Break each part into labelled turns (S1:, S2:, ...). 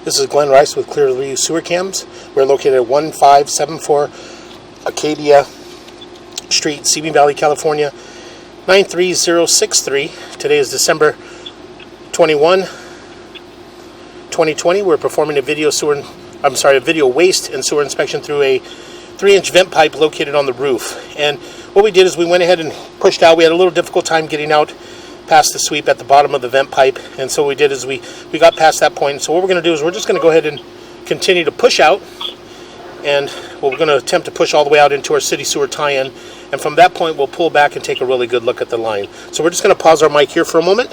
S1: This is Glenn Rice with Clearview Sewer Cams. We're located at 1574 Acadia Street, Simi Valley, California, 93063. Today is December 21, 2020. We're performing a video waste and sewer inspection through a 3-inch vent pipe located on the roof. And what we did is we went ahead and pushed out. We had a little difficult time getting out past the sweep at the bottom of the vent pipe, and so what we did is we got past that point. So what we're going to do is we're just going to go ahead and continue to push out, and we're going to attempt to push all the way out into our city sewer tie-in, and from that point we'll pull back and take a really good look at the line. So we're just going to pause our mic here for a moment.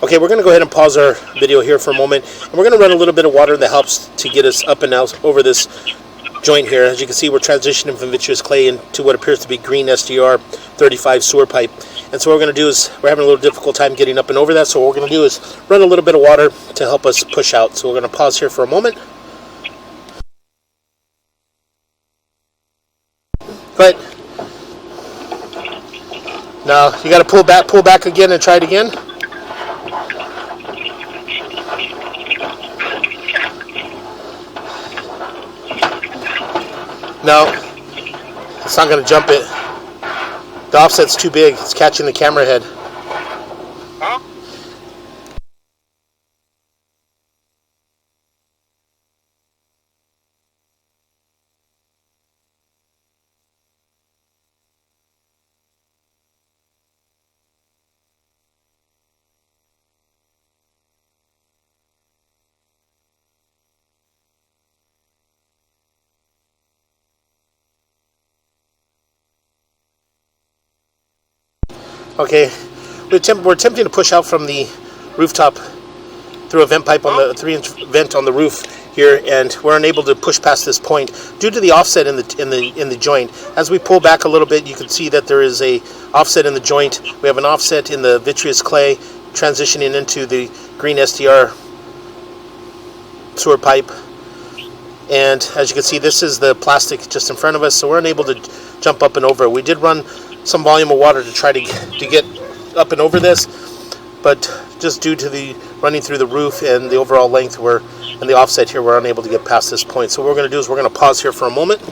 S1: Okay, we're going to go ahead and pause our video here for a moment, and we're going to run a little bit of water that helps to get us up and out over this joint here. As you can see, we're transitioning from vitreous clay into what appears to be green SDR 35 sewer pipe. And so what we're going to do is, we're having a little difficult time getting up and over that, so what we're going to do is run a little bit of water to help us push out. So we're going to pause here for a moment. But now you got to pull back again and try it again. No, it's not going to jump it. The offset's too big. It's catching the camera head. Huh? Okay, we're attempting to push out from the rooftop through a vent pipe on the 3-inch vent on the roof here, and we're unable to push past this point due to the offset in the joint. As we pull back a little bit, you can see that there is a offset in the joint. We have an offset in the vitreous clay transitioning into the green SDR sewer pipe, and as you can see, this is the plastic just in front of us, so we're unable to jump up and over it. We did run some volume of water to try to get up and over this, but just due to the running through the roof and the overall length and the offset here, we're unable to get past this point. So what we're going to do is we're going to pause here for a moment.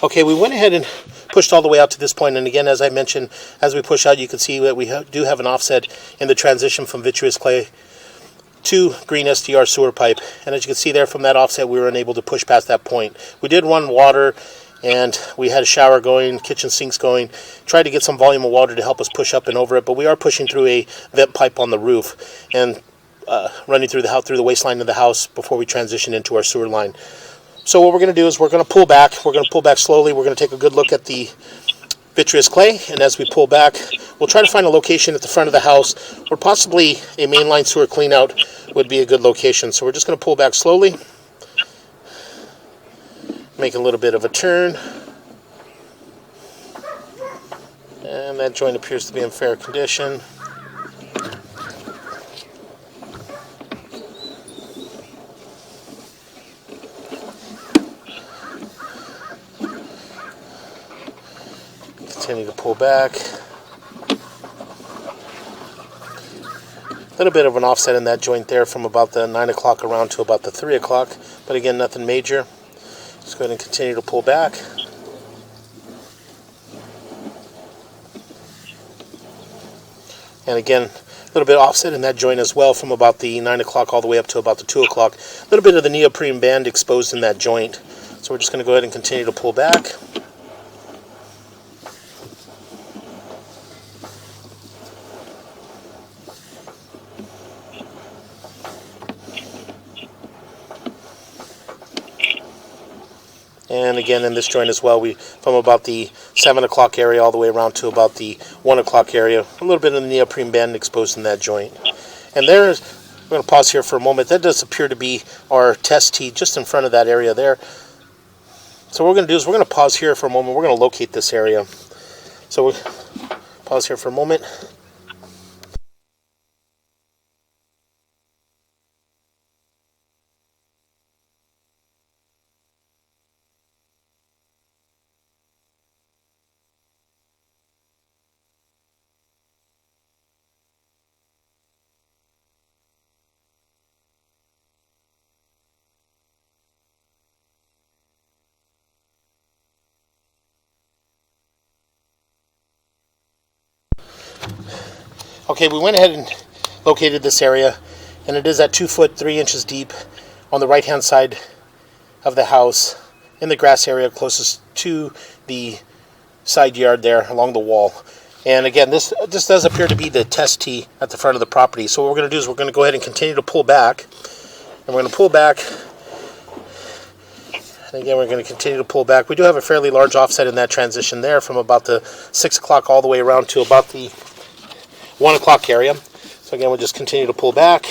S1: Okay, we went ahead and pushed all the way out to this point, and again, as I mentioned, as we push out, you can see that we do have an offset in the transition from vitreous clay to green SDR sewer pipe, and as you can see there from that offset, we were unable to push past that point. We did run water, and we had a shower going, kitchen sinks going, tried to get some volume of water to help us push up and over it, but we are pushing through a vent pipe on the roof and running through the waistline of the house before we transition into our sewer line. So what we're going to do is we're going to pull back. We're going to pull back slowly. We're going to take a good look at the vitreous clay, and as we pull back, we'll try to find a location at the front of the house or possibly a mainline sewer cleanout would be a good location. So we're just going to pull back slowly, make a little bit of a turn, and that joint appears to be in fair condition. Continue to pull back. A little bit of an offset in that joint there from about the 9 o'clock around to about the 3 o'clock, but again, nothing major. Just go ahead and continue to pull back. And again, a little bit of offset in that joint as well from about the 9 o'clock all the way up to about the 2 o'clock. A little bit of the neoprene band exposed in that joint. So we're just going to go ahead and continue to pull back. And again, in this joint as well, we from about the 7 o'clock area all the way around to about the 1 o'clock area, a little bit of the neoprene band exposed in that joint. And there's, we're going to pause here for a moment. That does appear to be our test tee just in front of that area there. So what we're going to do is we're going to pause here for a moment. We're going to locate this area. So we'll pause here for a moment. Okay, we went ahead and located this area, and it is at 2 foot 3 inches deep on the right hand side of the house in the grass area closest to the side yard there along the wall. And again, this does appear to be the test tee at the front of the property. So what we're going to do is we're going to go ahead and continue to pull back, and we're going to pull back. And again, we're going to continue to pull back. We do have a fairly large offset in that transition there from about the 6 o'clock all the way around to about the 1 o'clock area. So again, we'll just continue to pull back.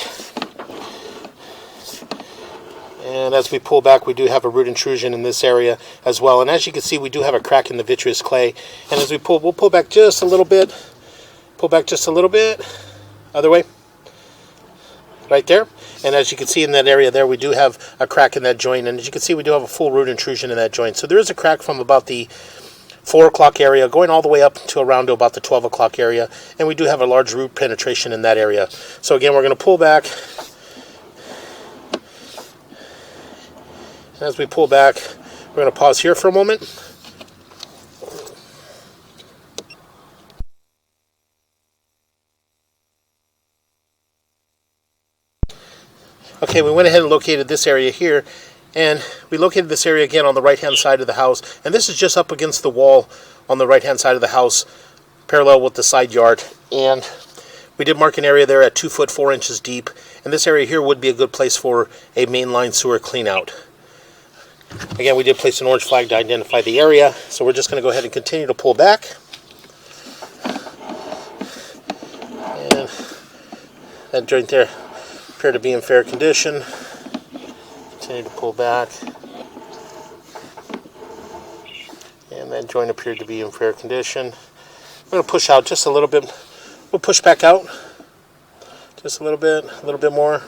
S1: And as we pull back, we do have a root intrusion in this area as well. And as you can see, we do have a crack in the vitreous clay. And as we pull, we'll pull back just a little bit. Pull back just a little bit. Other way. Right there. And as you can see in that area there, we do have a crack in that joint. And as you can see, we do have a full root intrusion in that joint. So there is a crack from about the 4 o'clock area going all the way up to around to about the 12 o'clock area, and we do have a large root penetration in that area. So again, we're going to pull back, and as we pull back, we're going to pause here for a moment. Okay, we went ahead and located this area here, and we located this area again on the right-hand side of the house. And this is just up against the wall on the right-hand side of the house, parallel with the side yard. And we did mark an area there at 2 foot 4 inches deep. And this area here would be a good place for a mainline sewer cleanout. Again, we did place an orange flag to identify the area. So we're just going to go ahead and continue to pull back. And that joint there appeared to be in fair condition. Continue to pull back, and that joint appeared to be in fair condition. I'm going to push out just a little bit. We'll push back out just a little bit more.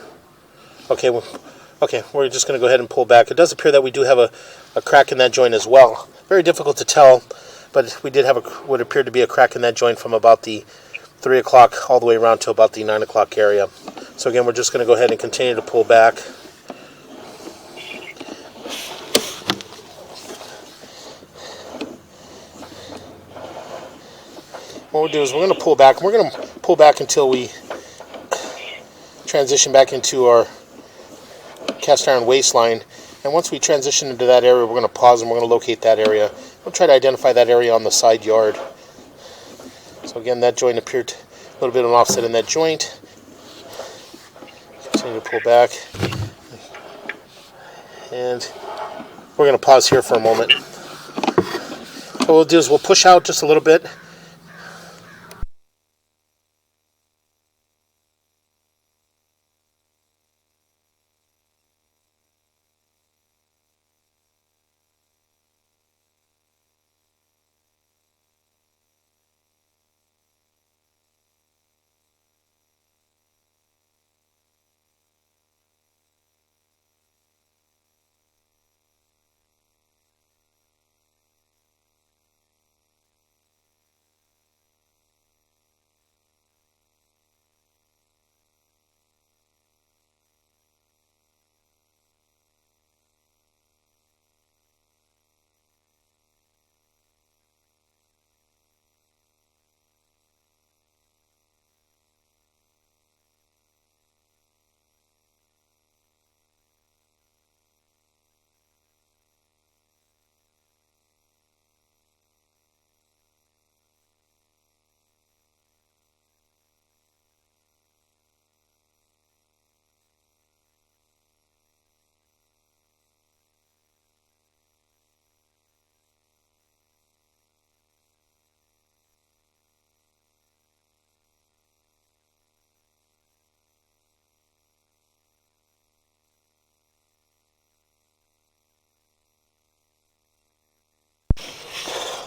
S1: Okay, we're just going to go ahead and pull back. It does appear that we do have a crack in that joint as well. Very difficult to tell, but we did have what appeared to be a crack in that joint from about the 3 o'clock all the way around to about the 9 o'clock area. So again, we're just going to go ahead and continue to pull back. What we'll do is we're going to pull back, and we're going to pull back until we transition back into our cast iron waistline. And once we transition into that area, we're going to pause and we're going to locate that area. We'll try to identify that area on the side yard. So again, that joint appeared a little bit of an offset in that joint. Continue to pull back. And we're going to pause here for a moment. What we'll do is we'll push out just a little bit.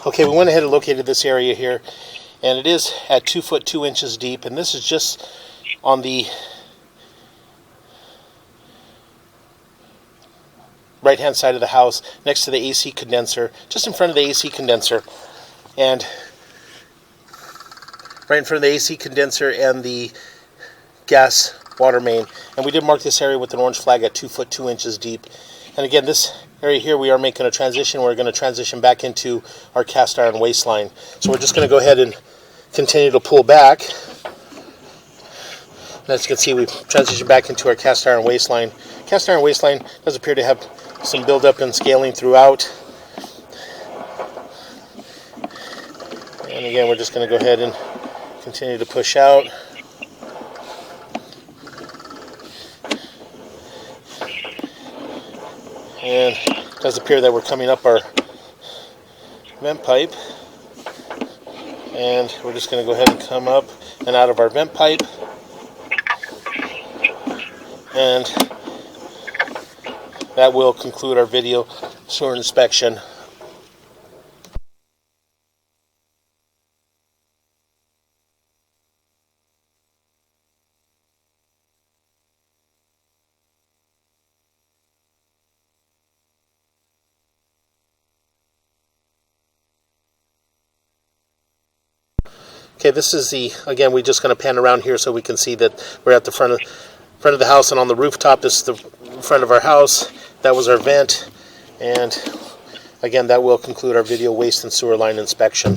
S1: Okay, we went ahead and located this area here, and it is at 2 foot 2 inches deep, and this is just on the right hand side of the house next to the AC condenser, just in front of the AC condenser, and right in front of the AC condenser and the gas water main. And we did mark this area with an orange flag at 2 foot 2 inches deep. And again, this area here, we are making a transition. We're going to transition back into our cast iron waistline. So we're just going to go ahead and continue to pull back. And as you can see, we've transitioned back into our cast iron waistline. Cast iron waistline does appear to have some buildup and scaling throughout. And again, we're just going to go ahead and continue to push out. And it does appear that we're coming up our vent pipe. And we're just going to go ahead and come up and out of our vent pipe. And that will conclude our video sewer inspection. Okay, this is again, we're just going to pan around here so we can see that we're at the front of the house, and on the rooftop, this is the front of our house. That was our vent, and again, that will conclude our video waste and sewer line inspection.